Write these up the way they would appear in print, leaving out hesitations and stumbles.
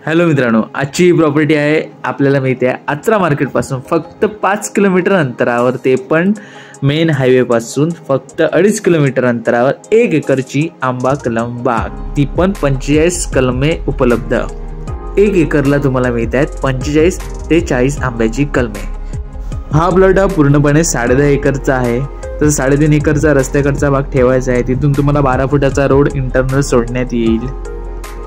Hello मित्रांनो, आजची property आहे आपल्याला माहिती आहे आचरा मार्केटपासून फक्त 5 किलोमीटर अंतरावर, ते पण मेन हायवेपासून फक्त 2.5 किलोमीटर अंतरावर 1 एकरची आंबा कलम बाग, ती पण 45 कलमे उपलब्ध। 1 एकरला तुम्हाला मिळत आहेत 45 ते 40 आंब्याची कलमे। हा प्लॉट हा पूर्णपणे 10.5 एकरचा आहे। तर 3.5 एकरचा रस्त्याकडचा भाग ठेवायचा आहे। तिथून तुम्हाला 12 फुटाचा रोड इंटरनल सोडण्यात येईल।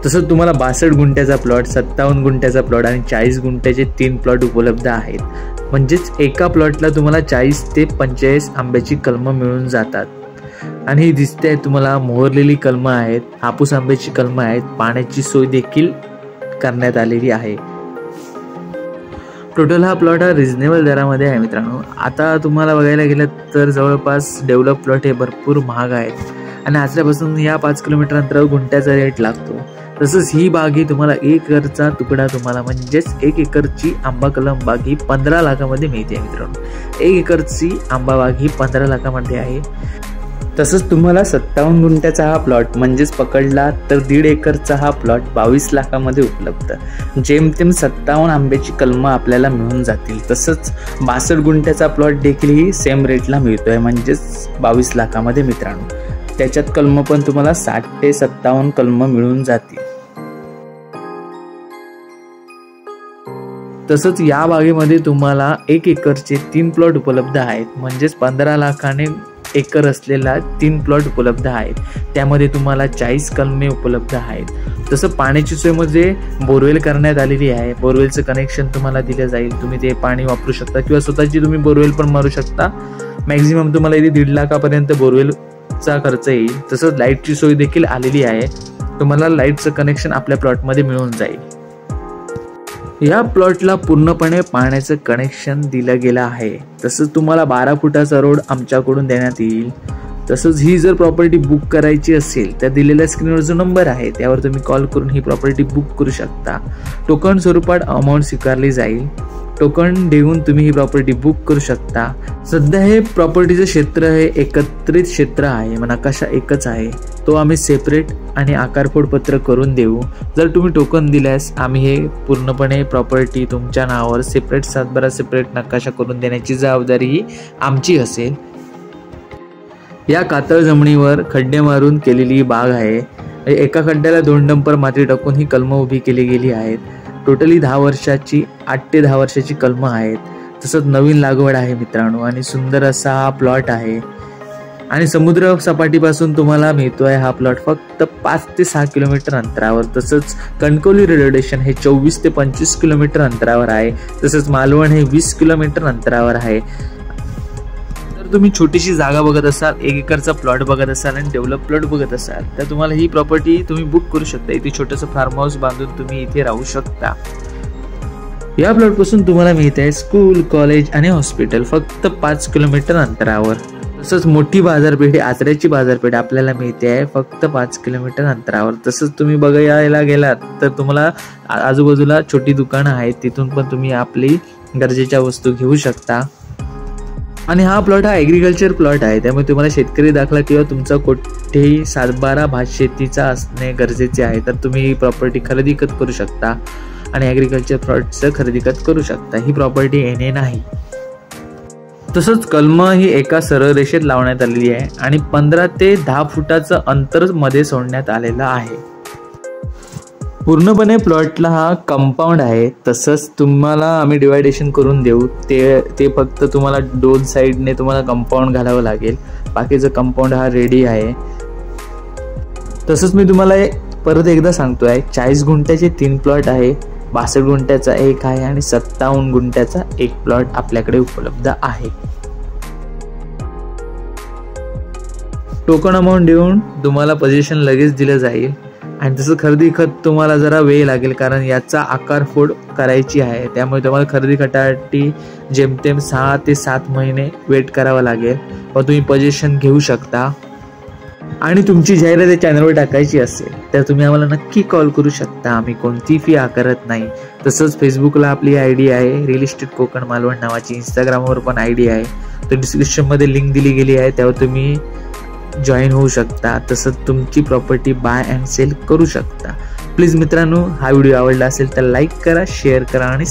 तसंच तुम्हाला 62 गुंठ्याचा प्लॉट, 57 गुंठ्याचा प्लॉट आणि 40 गुंठ्याचे 3 प्लॉट उपलब्ध आहेत। म्हणजेच एका प्लॉटला तुम्हाला 40 ते 45 आंब्याची कलमं मिळून जातात। आणि ही दिसते तुम्हाला मोहरलेली कलमं आहेत, हापूस आंब्याची कलमं आहेत, पाण्याची सोय देखील करण्यात आलेली आहे। टोटल हा प्लॉट हा रिजनेबल दरामध्ये आहे मित्रांनो। आता तुम्हाला बघायला गेलं तर जवळपास डेव्हलप प्लॉट हे भरपूर महाग आहेत आणि आचऱ्यापासून या 5 किलोमीटर अंतरावर गुंठ्याचा रेट लागतो। तसंच ही बाग ही तुम्हाला 1 एकरचा तुकडा तुम्हाला म्हणजेच 1 एकरची आंबा कलम बाग ही 15 लाखामध्ये मिळते मित्रांनो। 1 एकरची आंबा बाग ही 15 लाखामध्ये आहे। तसंच तुम्हाला 57 गुंठ्याचा हा प्लॉट म्हणजेच पकडला तर 1.5 एकरचा हा प्लॉट 22 लाखामध्ये उपलब्ध। जेमतेम 57 आंब्याची कलमं आपल्याला मिळून जातील। तसंच 62 गुंठ्याचा प्लॉट देखील ही सेम रेटला मिळतोय म्हणजेच 22 लाखामध्ये मित्रांनो। त्याच्यात कलमं पण तुम्हाला 60 ते 57 कलमं मिळून जातील। तसंच या बागेमध्ये तुम्हाला 1 एकरचे 3 प्लॉट उपलब्ध आहेत। म्हणजेच 15 लाखाने एकर असलेला 3 प्लॉट उपलब्ध आहेत। त्यामध्ये तुम्हाला 40 कलमे उपलब्ध आहेत। तसं पाण्याची सोय म्हणजे बोरवेल करण्यात आलेली आहे। बोरवेलचं कनेक्शन तुम्हाला दिलं जाईल, तुम्ही ते पाणी वापरू शकता किंवा स्वतःची तुम्ही बोरवेल पण मारू शकता। मॅक्झिमम तुम्हाला इथे 1.5 लाखापर्यंत बोरवेलचा खर्च येईल। तसंच लाईटची सोय देखील आलेली आहे, तुम्हाला लाईटचं कनेक्शन आपल्या प्लॉटमध्ये मिळून जाईल। या प्लॉटला पूर्णपणे पाण्याचं कनेक्शन दिलं गेलं आहे। तसंच तुम्हाला 12 फुटाचा रोड आमच्याकडून देण्यात येईल। तसंच ही जर प्रॉपर्टी बुक करायची असेल तर दिलेल्या स्क्रीनवर जो नंबर आहे त्यावर तुम्ही कॉल करून ही प्रॉपर्टी बुक करू शकता। टोकन स्वरूपात अमाऊंट स्वीकारली जाईल। टोकन देऊन तुम्ही ही प्रॉपर्टी बुक करू शकता। सध्या हे प्रॉपर्टीचं क्षेत्र हे एकत्रित क्षेत्र आहे, नकाशा एकच आहे, तो आम्ही सेपरेट आणि आकारफोड पत्र करून देऊ। जर तुम्ही टोकन दिल्यास आम्ही हे पूर्णपणे प्रॉपर्टी तुमच्या नावावर सेपरेट 7/12 सेपरेट नकाशा करून देण्याची जबाबदारी ही आमची असेल। या कातळ जमिनीवर खड्डे मारून केलेली बाग आहे। एका खड्ड्याला 2 डंपर माती टाकून ही कलमं उभी केली गेली आहेत। टोटली 10 वर्षाची 8 ते 10 वर्षाची कलमं आहेत। तसंच नवीन लागवड आहे मित्रांनो आणि सुंदर असा हा प्लॉट आहे। आणि समुद्र सपाटीपासून तुम्हाला मिळतोय हा प्लॉट फक्त 5 ते 6 किलोमीटर अंतरावर। तसंच कणकवली रेल्वे स्टेशन हे 24 ते 25 किलोमीटर अंतरावर आहे। तसंच मालवण हे 20 किलोमीटर अंतरावर आहे। जर तुम्ही छोटीशी जागा बघत असाल, 1 एकरचा प्लॉट बघत असाल आणि डेव्हलप प्लॉट बघत असाल तर तुम्हाला ही प्रॉपर्टी तुम्ही बुक करू शकता। इथे छोटंसं फार्म हाऊस बांधून तुम्ही इथे राहू शकता। या प्लॉट पासून तुम्हाला मिळत आहे स्कूल, कॉलेज आणि हॉस्पिटल फक्त 5 किलोमीटर अंतरावर। तसंच मोठी बाजारपेठ, आचऱ्याची बाजारपेठ आपल्याला मिळते आहे फक्त 5 किलोमीटर अंतरावर। तसंच तुम्ही बघायला गेलात तर तुम्हाला आजूबाजूला छोटी दुकानं आहेत, तिथून पण तुम्ही आपली गरजेच्या वस्तू घेऊ शकता। आणि हा प्लॉट हा ॲग्रिकल्चर प्लॉट आहे, त्यामुळे तुम्हाला शेतकरी दाखला किंवा तुमचा कुठेही 7/12 भात शेतीचा असणे गरजेचे आहे। तर तुम्ही ही प्रॉपर्टी खरेदी खत करू शकता आणि ॲग्रिकल्चर प्लॉटचं खरेदी खत करू शकता। ही प्रॉपर्टी येणे नाही। तसंच कलमं ही एका सरळ रेषेत लावण्यात आलेली आहे आणि 15 ते 10 फुटाचं अंतर मध्ये सोडण्यात आलेलं आहे। पूर्णपणे प्लॉटला हा कंपाऊंड आहे। तसंच तुम्हाला आम्ही डिवायडेशन करून देऊ, ते फक्त तुम्हाला 2 साईडने तुम्हाला कंपाऊंड घालावं लागेल, बाकीचं कंपाऊंड हा रेडी आहे। तसंच मी तुम्हाला परत एकदा सांगतोय 40 गुंठ्याचे 3 प्लॉट आहे, 62 गुंठ्याचा 1 आहे आणि 57 गुंठ्याचा 1 प्लॉट आपल्याकडे उपलब्ध आहे। टोकन अमाऊंट देऊन तुम्हाला पोझिशन लगेच दिलं जाईल आणि तसं खरेदी खत तुम्हाला जरा वेळ लागेल, कारण याचा आकारफोड करायची आहे। त्यामुळे तुम्हाला खरेदी खतासाठी जेमतेम 6 ते 7 महिने वेट करावा लागेल व तुम्ही पोझिशन घेऊ शकता। आणि तुमची जाहिरात या चॅनलवर टाकायची असेल तर तुम्ही आम्हाला नक्की कॉल करू शकता, आम्ही कोणती फी आकारत नाही। तसंच फेसबुकला आपली ID आहे रिअल इस्टेट कोकण मालवण नावाची, इंस्टाग्रामवर पण ID आहे, तर डिस्क्रिप्शनमध्ये लिंक दिली गेली आहे, त्यावर तुम्ही जॉईन होऊ शकता। तसंच तुमची प्रॉपर्टी बाय अँड सेल करू शकता। प्लीज मित्रांनो, हा व्हिडिओ आवडला असेल तर लाईक करा, शेअर करा आणि